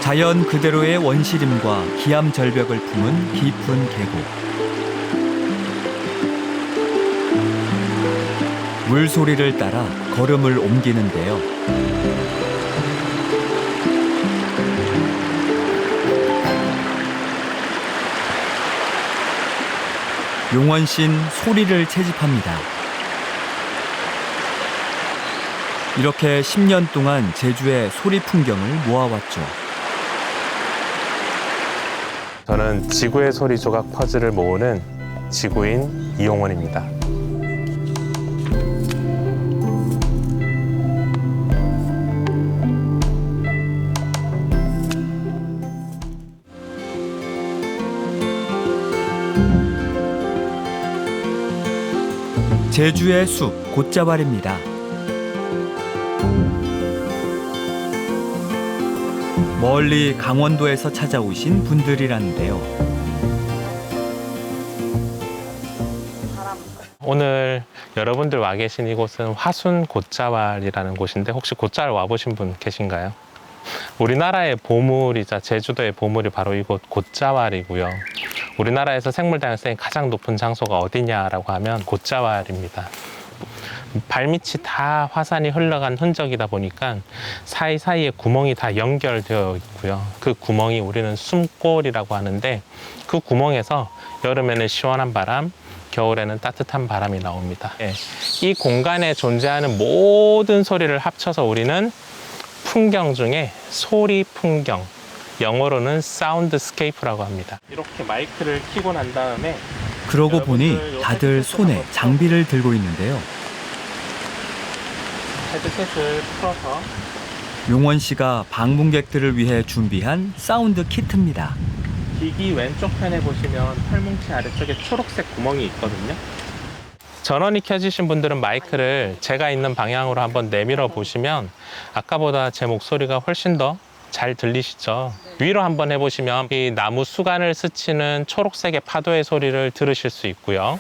자연 그대로의 원시림과 기암 절벽을 품은 깊은 계곡. 물소리를 따라 걸음을 옮기는데요. 용원신 소리를 채집합니다. 이렇게 10년 동안 제주의 소리 풍경을 모아왔죠. 저는 지구의 소리 조각 퍼즐을 모으는 지구인 이용원입니다. 제주의 숲 곶자왈입니다. 멀리 강원도에서 찾아오신 분들이라는데요. 오늘 여러분들 와 계신 이곳은 화순 곶자왈이라는 곳인데 혹시 곶자왈 와보신 분 계신가요? 우리나라의 보물이자 제주도의 보물이 바로 이곳 곶자왈이고요. 우리나라에서 생물 다양성이 가장 높은 장소가 어디냐라고 하면 곶자왈입니다. 발밑이 다 화산이 흘러간 흔적이다 보니까 사이사이에 구멍이 다 연결되어 있고요. 그 구멍이 우리는 숨골이라고 하는데 그 구멍에서 여름에는 시원한 바람, 겨울에는 따뜻한 바람이 나옵니다. 이 공간에 존재하는 모든 소리를 합쳐서 우리는 풍경 중에 소리 풍경, 영어로는 사운드스케이프라고 합니다. 이렇게 마이크를 켜고 난 다음에 그러고 보니 다들 손에 장비를 들고 있는데요. 헤드셋을 풀어서 용원 씨가 방문객들을 위해 준비한 사운드 키트입니다. 기기 왼쪽 편에 보시면 털뭉치 아래쪽에 초록색 구멍이 있거든요. 전원이 켜지신 분들은 마이크를 제가 있는 방향으로 한번 내밀어 보시면 아까보다 제 목소리가 훨씬 더 잘 들리시죠? 위로 한번 해보시면 이 나무 수간을 스치는 초록색의 파도의 소리를 들으실 수 있고요.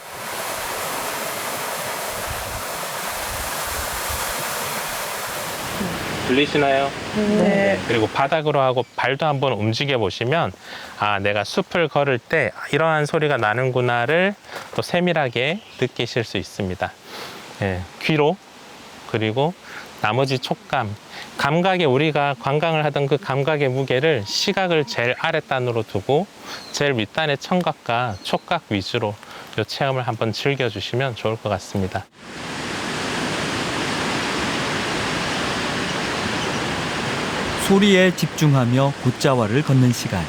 들리시나요? 네. 그리고 바닥으로 하고 발도 한번 움직여 보시면 아, 내가 숲을 걸을 때 이러한 소리가 나는구나를 또 세밀하게 느끼실 수 있습니다. 귀로 그리고 나머지 촉감, 감각에 우리가 관광을 하던 그 감각의 무게를 시각을 제일 아랫단으로 두고 제일 윗단의 청각과 촉각 위주로 이 체험을 한번 즐겨주시면 좋을 것 같습니다. 소리에 집중하며 곶자왈을 걷는 시간.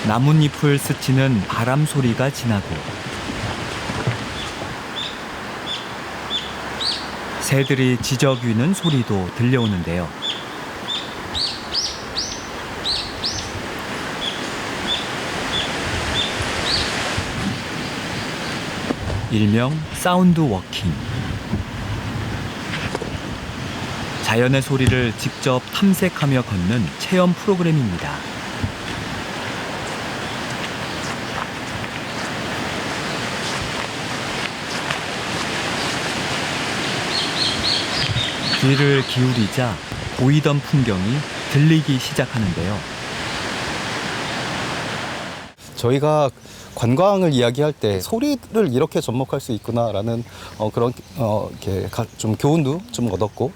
나뭇잎을 스치는 바람 소리가 지나고 새들이 지저귀는 소리도 들려오는데요. 일명 사운드 워킹. 자연의 소리를 직접 탐색하며 걷는 체험 프로그램입니다. 귀를 기울이자 보이던 풍경이 들리기 시작하는데요. 저희가 관광을 이야기할 때 소리를 이렇게 접목할 수 있구나라는 그런 이렇게 좀 교훈도 좀 얻었고,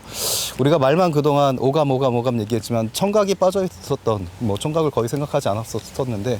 우리가 말만 그동안 오감 얘기했지만 청각이 빠져 있었던, 청각을 거의 생각하지 않았었는데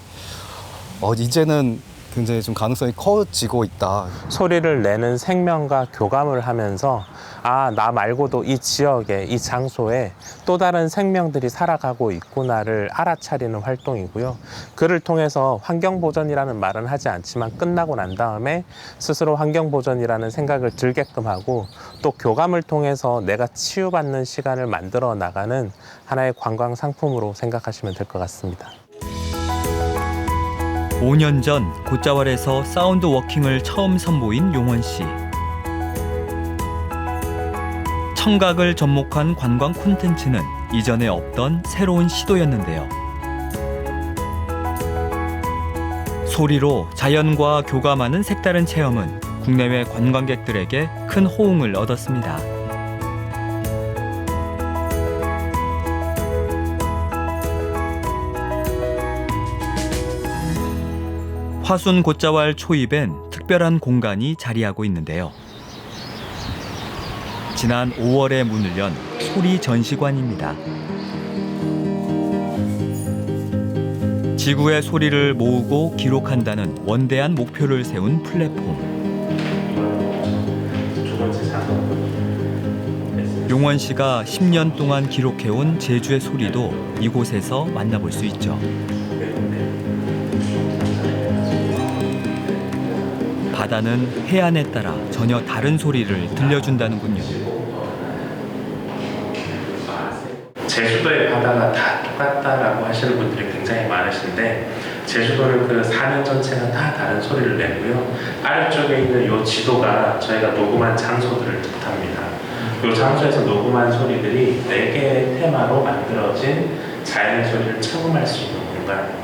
이제는 굉장히 좀 가능성이 커지고 있다. 소리를 내는 생명과 교감을 하면서 아, 나 말고도 이 지역에, 이 장소에 또 다른 생명들이 살아가고 있구나를 알아차리는 활동이고요. 그를 통해서 환경보전이라는 말은 하지 않지만 끝나고 난 다음에 스스로 환경보전이라는 생각을 들게끔 하고 또 교감을 통해서 내가 치유받는 시간을 만들어 나가는 하나의 관광 상품으로 생각하시면 될 것 같습니다. 5년 전 곶자왈에서 사운드 워킹을 처음 선보인 용원 씨. 청각을 접목한 관광 콘텐츠는 이전에 없던 새로운 시도였는데요. 소리로 자연과 교감하는 색다른 체험은 국내외 관광객들에게 큰 호응을 얻었습니다. 화순 곶자왈 초입엔 특별한 공간이 자리하고 있는데요. 지난 5월에 문을 연 소리 전시관입니다. 지구의 소리를 모으고 기록한다는 원대한 목표를 세운 플랫폼. 용원 씨가 10년 동안 기록해온 제주의 소리도 이곳에서 만나볼 수 있죠. 바다는 해안에 따라 전혀 다른 소리를 들려준다는군요. 제주도의 바다가 다 똑같다라고 하시는 분들이 굉장히 많으신데 제주도는 그 4년 전체는 다 다른 소리를 내고요. 아래쪽에 있는 이 지도가 저희가 녹음한 장소들을 뜻합니다. 이 장소에서 녹음한 소리들이 4개의 테마로 만들어진 자연의 소리를 체험할 수 있는 공간입니다.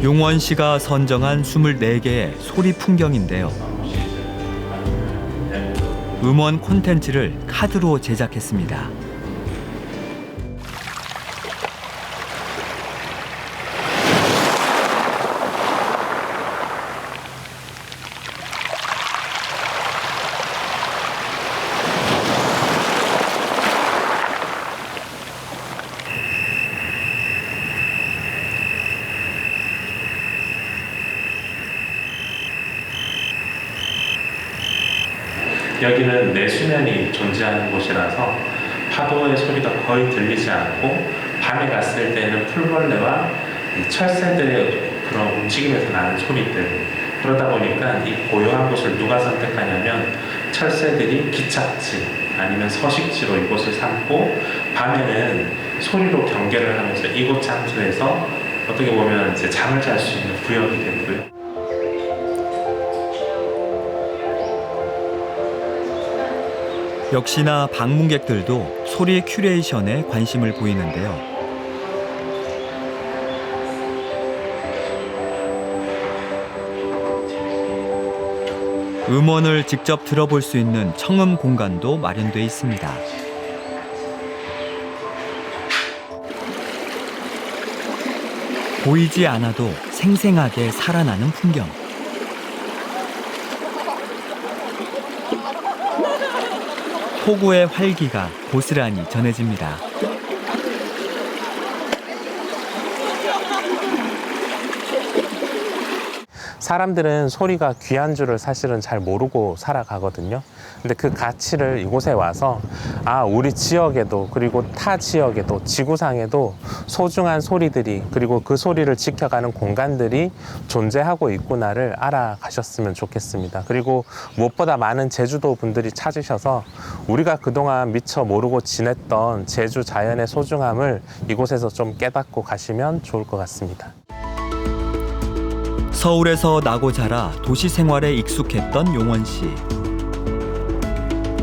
용원 씨가 선정한 24개의 소리 풍경인데요. 음원 콘텐츠를 카드로 제작했습니다. 여기는 내수면이 존재하는 곳이라서 파도의 소리가 거의 들리지 않고 밤에 갔을 때는 풀벌레와 철새들의 그런 움직임에서 나는 소리들, 그러다 보니까 이 고요한 곳을 누가 선택하냐면 철새들이 기착지 아니면 서식지로 이곳을 삼고 밤에는 소리로 경계를 하면서 이곳 장소에서 어떻게 보면 이제 잠을 잘 수 있는 구역이 되고요. 역시나 방문객들도 소리 큐레이션에 관심을 보이는데요. 음원을 직접 들어볼 수 있는 청음 공간도 마련돼 있습니다. 보이지 않아도 생생하게 살아나는 풍경. 폭우의 활기가 고스란히 전해집니다. 사람들은 소리가 귀한 줄을 사실은 잘 모르고 살아가거든요. 근데 그 가치를 이곳에 와서 우리 지역에도 그리고 타 지역에도 지구상에도 소중한 소리들이 그리고 그 소리를 지켜가는 공간들이 존재하고 있구나를 알아가셨으면 좋겠습니다. 그리고 무엇보다 많은 제주도 분들이 찾으셔서 우리가 그동안 미처 모르고 지냈던 제주 자연의 소중함을 이곳에서 좀 깨닫고 가시면 좋을 것 같습니다. 서울에서 나고 자라 도시 생활에 익숙했던 용원 씨.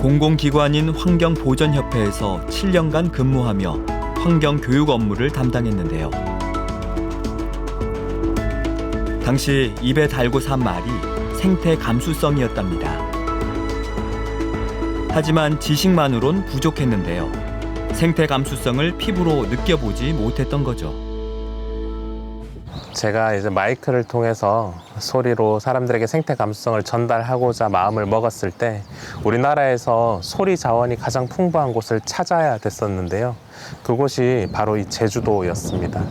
공공기관인 환경보전협회에서 7년간 근무하며 환경교육 업무를 담당했는데요. 당시 입에 달고 산 말이 생태 감수성이었답니다. 하지만 지식만으론 부족했는데요. 생태 감수성을 피부로 느껴보지 못했던 거죠. 제가 이제 마이크를 통해서 소리로 사람들에게 생태 감수성을 전달하고자 마음을 먹었을 때 우리나라에서 소리 자원이 가장 풍부한 곳을 찾아야 됐었는데요. 그곳이 바로 이 제주도였습니다.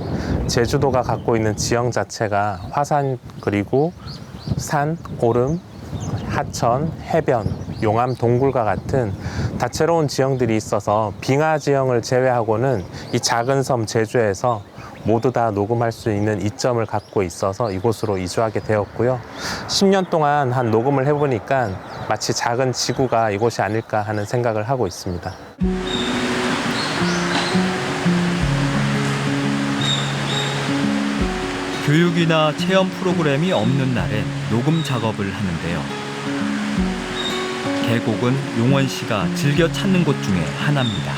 제주도가 갖고 있는 지형 자체가 화산 그리고 산, 오름, 하천, 해변, 용암, 동굴과 같은 다채로운 지형들이 있어서 빙하 지형을 제외하고는 이 작은 섬 제주에서 모두 다 녹음할 수 있는 이점을 갖고 있어서 이곳으로 이주하게 되었고요. 10년 동안 한 녹음을 해보니까 마치 작은 지구가 이곳이 아닐까 하는 생각을 하고 있습니다. 교육이나 체험 프로그램이 없는 날엔 녹음 작업을 하는데요. 계곡은 용원 씨가 즐겨 찾는 곳 중에 하나입니다.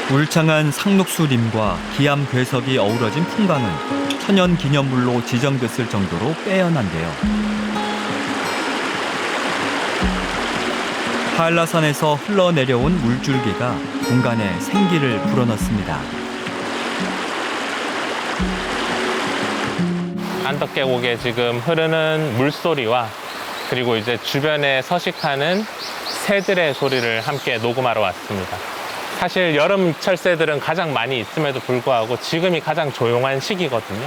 울창한 상록수림과 기암 괴석이 어우러진 풍광은 천연기념물로 지정됐을 정도로 빼어난데요. 한라산에서 흘러내려온 물줄기가 공간에 생기를 불어넣습니다. 안덕계곡에 지금 흐르는 물소리와 그리고 이제 주변에 서식하는 새들의 소리를 함께 녹음하러 왔습니다. 사실 여름철 새들은 가장 많이 있음에도 불구하고 지금이 가장 조용한 시기거든요.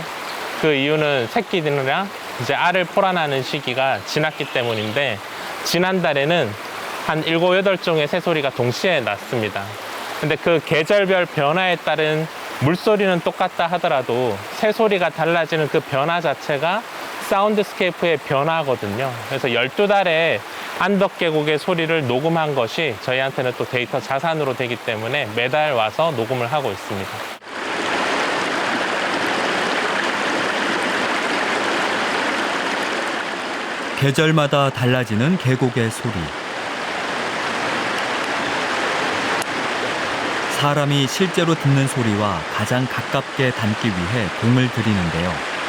그 이유는 새끼들이랑 이제 알을 포란하는 시기가 지났기 때문인데, 지난달에는 한 7, 8종의 새소리가 동시에 났습니다. 근데 그 계절별 변화에 따른 물소리는 똑같다 하더라도 새소리가 달라지는 그 변화 자체가 사운드스케이프의 변화거든요. 그래서 12달에 안덕계곡의 소리를 녹음한 것이 저희한테는 또 데이터 자산으로 되기 때문에 매달 와서 녹음을 하고 있습니다. 계절마다 달라지는 계곡의 소리. 사람이 실제로 듣는 소리와 가장 가깝게 담기 위해 공을 들이는데요.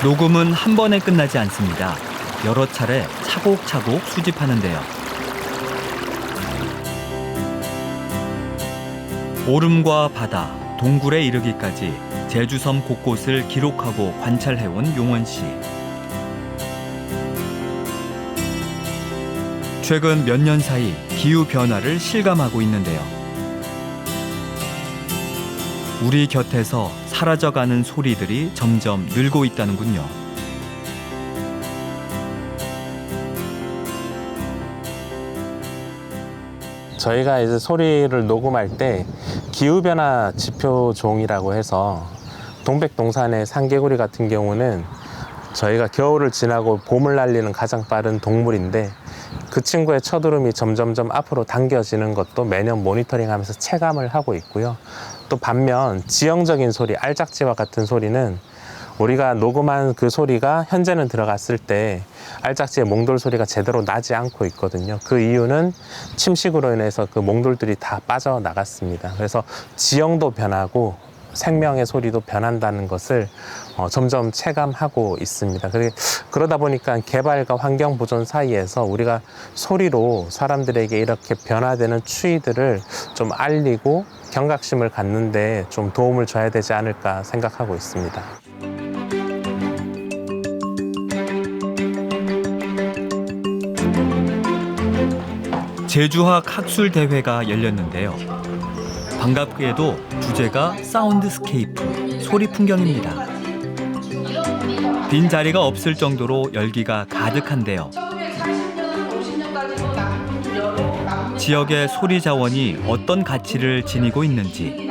녹음은 한 번에 끝나지 않습니다. 여러 차례 차곡차곡 수집하는데요. 오름과 바다, 동굴에 이르기까지 제주섬 곳곳을 기록하고 관찰해온 용원 씨. 최근 몇 년 사이 기후 변화를 실감하고 있는데요. 우리 곁에서 사라져가는 소리들이 점점 늘고 있다는군요. 저희가 이제 소리를 녹음할 때 기후변화 지표종이라고 해서 동백동산의 산개구리 같은 경우는 저희가 겨울을 지나고 봄을 날리는 가장 빠른 동물인데, 그 친구의 첫울음이 점점점 앞으로 당겨지는 것도 매년 모니터링하면서 체감을 하고 있고요. 또 반면 지형적인 소리, 알짝지와 같은 소리는 우리가 녹음한 그 소리가 현재는 들어갔을 때 알짝지의 몽돌 소리가 제대로 나지 않고 있거든요. 그 이유는 침식으로 인해서 그 몽돌들이 다 빠져나갔습니다. 그래서 지형도 변하고 생명의 소리도 변한다는 것을 점점 체감하고 있습니다. 그러다 보니까 개발과 환경 보존 사이에서 우리가 소리로 사람들에게 이렇게 변화되는 추이들을 좀 알리고 경각심을 갖는데 좀 도움을 줘야 되지 않을까 생각하고 있습니다. 제주학 학술대회가 열렸는데요. 반갑게도 주제가 사운드스케이프, 소리 풍경입니다. 빈 자리가 없을 정도로 열기가 가득한데요. 지역의 소리 자원이 어떤 가치를 지니고 있는지,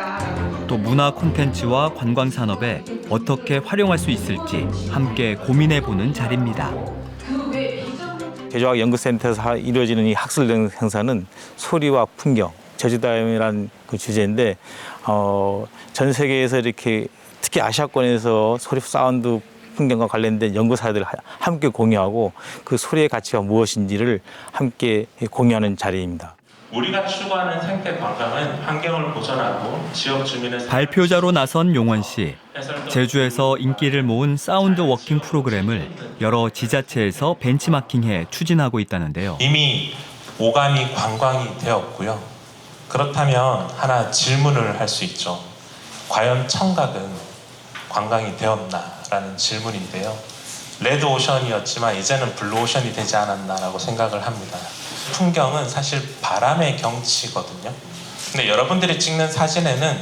또 문화 콘텐츠와 관광 산업에 어떻게 활용할 수 있을지 함께 고민해보는 자리입니다. 제주학 연구센터에서 이루어지는 이 학술 행사는 소리와 풍경, 제주다움이라는 그 주제인데, 전 세계에서 이렇게 특히 아시아권에서 소리 사운드 풍경과 관련된 연구사들 함께 공유하고 그 소리의 가치가 무엇인지를 함께 공유하는 자리입니다. 우리가 추구하는 생태 관광은 환경을 보존하고 지역 주민의 발표자로 나선 용원 씨. 제주에서 인기를 모은 사운드 워킹 프로그램을 여러 지자체에서 벤치마킹해 추진하고 있다는데요. 이미 오감이 관광이 되었고요. 그렇다면 하나 질문을 할 수 있죠. 과연 청각은 관광이 되었나라는 질문인데요. 레드 오션이었지만 이제는 블루 오션이 되지 않았나라고 생각을 합니다. 풍경은 사실 바람의 경치거든요. 근데 여러분들이 찍는 사진에는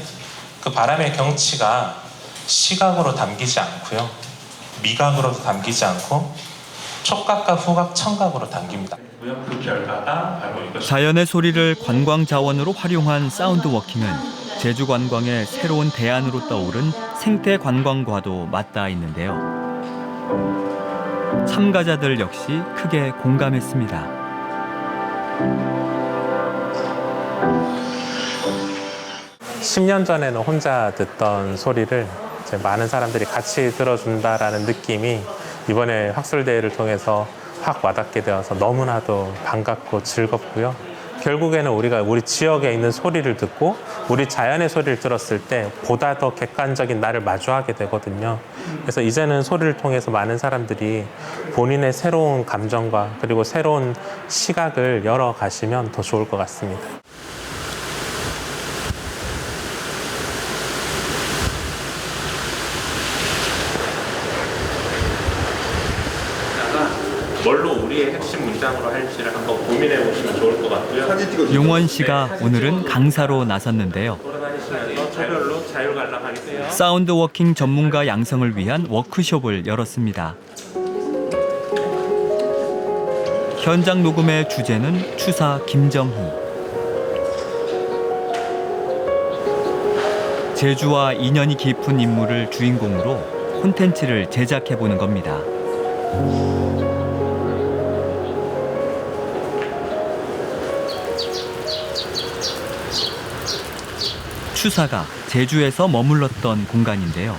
그 바람의 경치가 시각으로 담기지 않고요. 미각으로도 담기지 않고 촉각과 후각, 청각으로 담깁니다. 그 결과가 바로 이것입니다. 자연의 소리를 관광 자원으로 활용한 사운드 워킹은 제주 관광의 새로운 대안으로 떠오른 생태 관광과도 맞닿아 있는데요. 참가자들 역시 크게 공감했습니다. (10년) 전에는 혼자 듣던 소리를 이제 많은 사람들이 같이 들어준다라는 느낌이 이번에 학술대회를 통해서 확 와닿게 되어서 너무나도 반갑고 즐겁고요. 결국에는 우리가 우리 지역에 있는 소리를 듣고 우리 자연의 소리를 들었을 때 보다 더 객관적인 나를 마주하게 되거든요. 그래서 이제는 소리를 통해서 많은 사람들이 본인의 새로운 감정과 그리고 새로운 시각을 열어가시면 더 좋을 것 같습니다. 뭘로 우리의 핵심 문장으로 할지를 한번 고민해 보시면 좋을 것 같고요. 용원 씨가 오늘은 강사로 나섰는데요. 돌아다니시면서 자율로 자율관람하겠어요. 사운드 워킹 전문가 양성을 위한 워크숍을 열었습니다. 현장 녹음의 주제는 추사 김정희. 제주와 인연이 깊은 인물을 주인공으로 콘텐츠를 제작해보는 겁니다. 추사가 제주에서 머물렀던 공간인데요.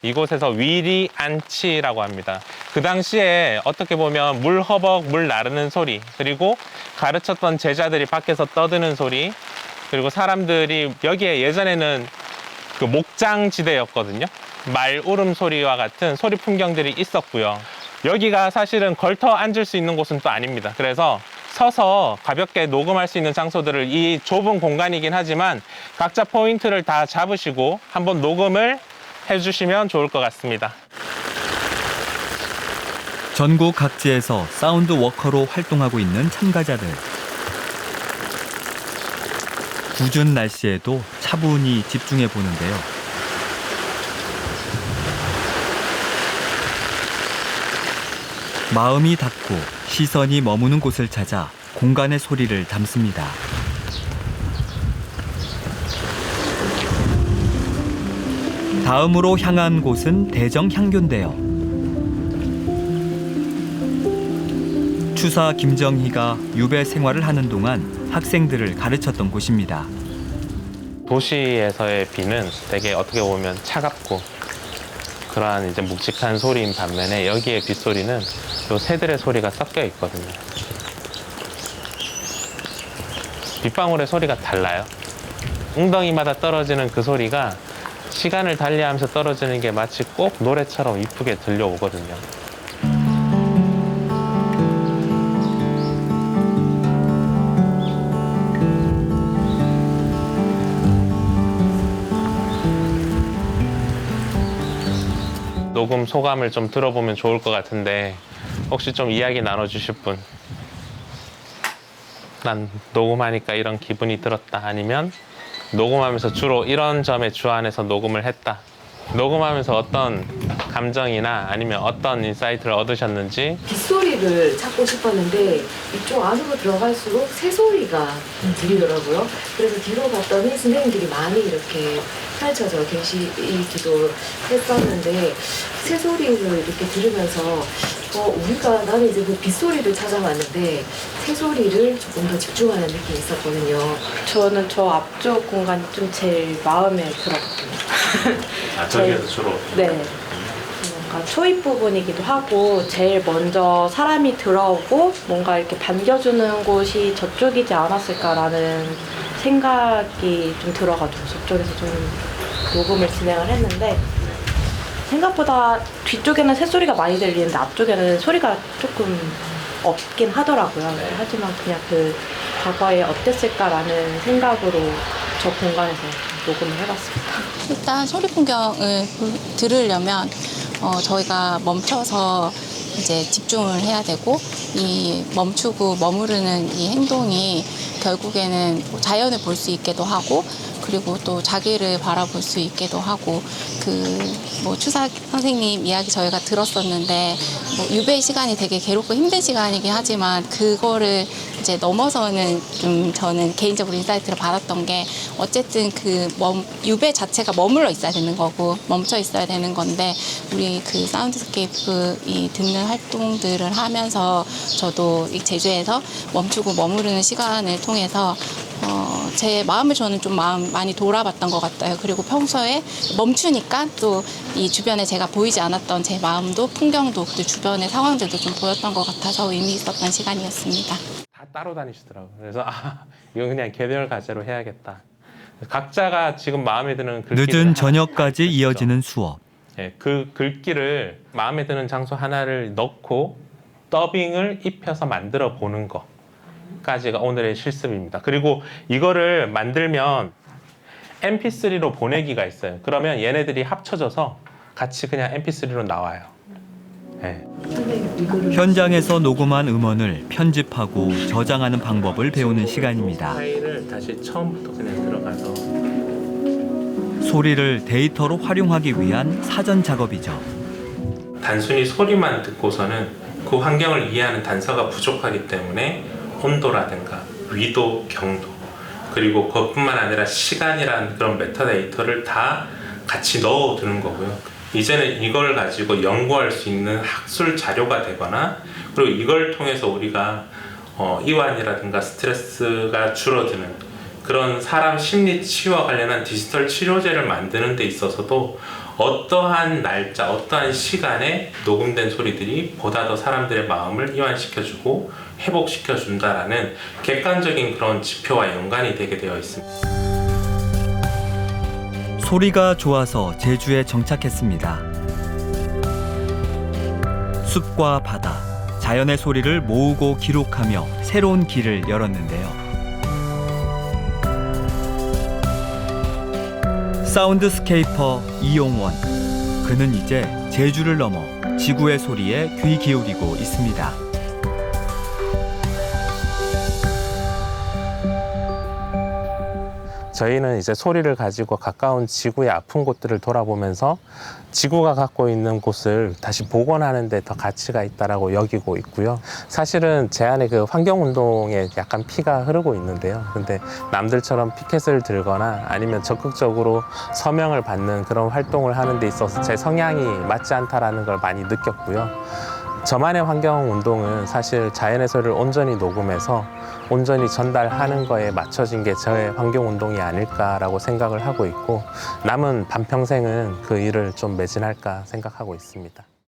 이곳에서 위리안치라고 합니다. 그 당시에 어떻게 보면 물 허벅, 물 나르는 소리, 그리고 가르쳤던 제자들이 밖에서 떠드는 소리, 그리고 사람들이 여기에 예전에는 그 목장지대였거든요. 말 울음소리와 같은 소리 풍경들이 있었고요. 여기가 사실은 걸터 앉을 수 있는 곳은 또 아닙니다. 그래서 서서 가볍게 녹음할 수 있는 장소들을 이 좁은 공간이긴 하지만 각자 포인트를 다 잡으시고 한번 녹음을 해주시면 좋을 것 같습니다. 전국 각지에서 사운드 워커로 활동하고 있는 참가자들. 궂은 날씨에도 차분히 집중해 보는데요. 마음이 닫고 시선이 머무는 곳을 찾아 공간의 소리를 담습니다. 다음으로 향한 곳은 대정향교인데요. 추사 김정희가 유배 생활을 하는 동안 학생들을 가르쳤던 곳입니다. 도시에서의 비는 되게 어떻게 보면 차갑고 그러한 이제 묵직한 소리인 반면에 여기의 빗소리는 요 새들의 소리가 섞여 있거든요. 빗방울의 소리가 달라요. 웅덩이마다 떨어지는 그 소리가 시간을 달리하면서 떨어지는 게 마치 꼭 노래처럼 이쁘게 들려오거든요. 녹음 소감을 좀 들어보면 좋을 것 같은데 혹시 좀 이야기 나눠주실 분? 난 녹음하니까 이런 기분이 들었다, 아니면 녹음하면서 주로 이런 점에 주안해서 녹음을 했다, 녹음하면서 어떤 감정이나 아니면 어떤 인사이트를 얻으셨는지. 빗소리를 찾고 싶었는데 이쪽 안으로 들어갈수록 새소리가 들리더라고요. 그래서 뒤로 봤더니 선생님들이 많이 이렇게 펼쳐져 계시기도 했었는데 새소리를 이렇게 들으면서 나는 이제 그 빗소리를 찾아왔는데 새소리를 조금 더 집중하는 느낌이 있었거든요. 저는 저 앞쪽 공간이 좀 제일 마음에 들었거든요. 아, 저기에서 주로? 네. 뭔가 초입 부분이기도 하고 제일 먼저 사람이 들어오고 뭔가 이렇게 반겨주는 곳이 저쪽이지 않았을까라는 생각이 좀 들어가지고 저쪽에서 좀 녹음을 진행을 했는데 생각보다 뒤쪽에는 새소리가 많이 들리는데 앞쪽에는 소리가 조금 없긴 하더라고요. 하지만 그냥 그 과거에 어땠을까라는 생각으로 저 공간에서 녹음을 해봤습니다. 일단 소리 풍경을 들으려면 저희가 멈춰서 이제 집중을 해야 되고, 이 멈추고 머무르는 이 행동이 결국에는 자연을 볼 수 있게도 하고, 그리고 또 자기를 바라볼 수 있게도 하고 뭐 추사 선생님 이야기 저희가 들었었는데 뭐 유배 시간이 되게 괴롭고 힘든 시간이긴 하지만 그거를 이제 넘어서는 좀 저는 개인적으로 인사이트를 받았던 게 어쨌든 유배 자체가 머물러 있어야 되는 거고 멈춰 있어야 되는 건데 우리 그 사운드스케이프 이 듣는 활동들을 하면서 저도 이 제주에서 멈추고 머무르는 시간을 통해서 제 마음을 저는 좀 많이 돌아봤던 것 같아요. 그리고 평소에 멈추니까 또 이 주변에 제가 보이지 않았던 제 마음도 풍경도 그 주변의 상황들도 좀 보였던 것 같아서 의미 있었던 시간이었습니다. 다 따로 다니시더라고요. 그래서 이건 그냥 개별 과제로 해야겠다. 각자가 지금 마음에 드는 글귀를 늦은 저녁까지 이어지는 수업. 예, 그 글귀를 마음에 드는 장소 하나를 넣고 더빙을 입혀서 만들어 보는 것까지가 오늘의 실습입니다. 그리고 이거를 만들면 mp3로 보내기가 있어요. 그러면 얘네들이 합쳐져서 같이 그냥 mp3로 나와요. 예. 현장에서 녹음한 음원을 편집하고 저장하는 방법을 배우는 시간입니다. 파일을 다시 처음부터 그냥 들어가서 소리를 데이터로 활용하기 위한 사전 작업이죠. 단순히 소리만 듣고서는 그 환경을 이해하는 단서가 부족하기 때문에 온도라든가 위도, 경도 그리고 그것뿐만 아니라 시간이라는 그런 메타데이터를 다 같이 넣어두는 거고요. 이제는 이걸 가지고 연구할 수 있는 학술 자료가 되거나 그리고 이걸 통해서 우리가 이완이라든가 스트레스가 줄어드는 그런 사람 심리 치유와 관련한 디지털 치료제를 만드는 데 있어서도 어떠한 날짜, 어떠한 시간에 녹음된 소리들이 보다 더 사람들의 마음을 이완시켜주고 회복시켜준다라는 객관적인 그런 지표와 연관이 되게 되어 있습니다. 소리가 좋아서 제주에 정착했습니다. 숲과 바다, 자연의 소리를 모으고 기록하며 새로운 길을 열었는데요. 사운드스케이퍼 이용원. 그는 이제 제주를 넘어 지구의 소리에 귀 기울이고 있습니다. 저희는 이제 소리를 가지고 가까운 지구의 아픈 곳들을 돌아보면서 지구가 갖고 있는 곳을 다시 복원하는 데 더 가치가 있다라고 여기고 있고요. 사실은 제 안에 그 환경운동에 약간 피가 흐르고 있는데요. 근데 남들처럼 피켓을 들거나 아니면 적극적으로 서명을 받는 그런 활동을 하는 데 있어서 제 성향이 맞지 않다라는 걸 많이 느꼈고요. 저만의 환경운동은 사실 자연의 소리를 온전히 녹음해서 온전히 전달하는 거에 맞춰진 게 저의 환경운동이 아닐까라고 생각을 하고 있고 남은 반평생은 그 일을 좀 매진할까 생각하고 있습니다.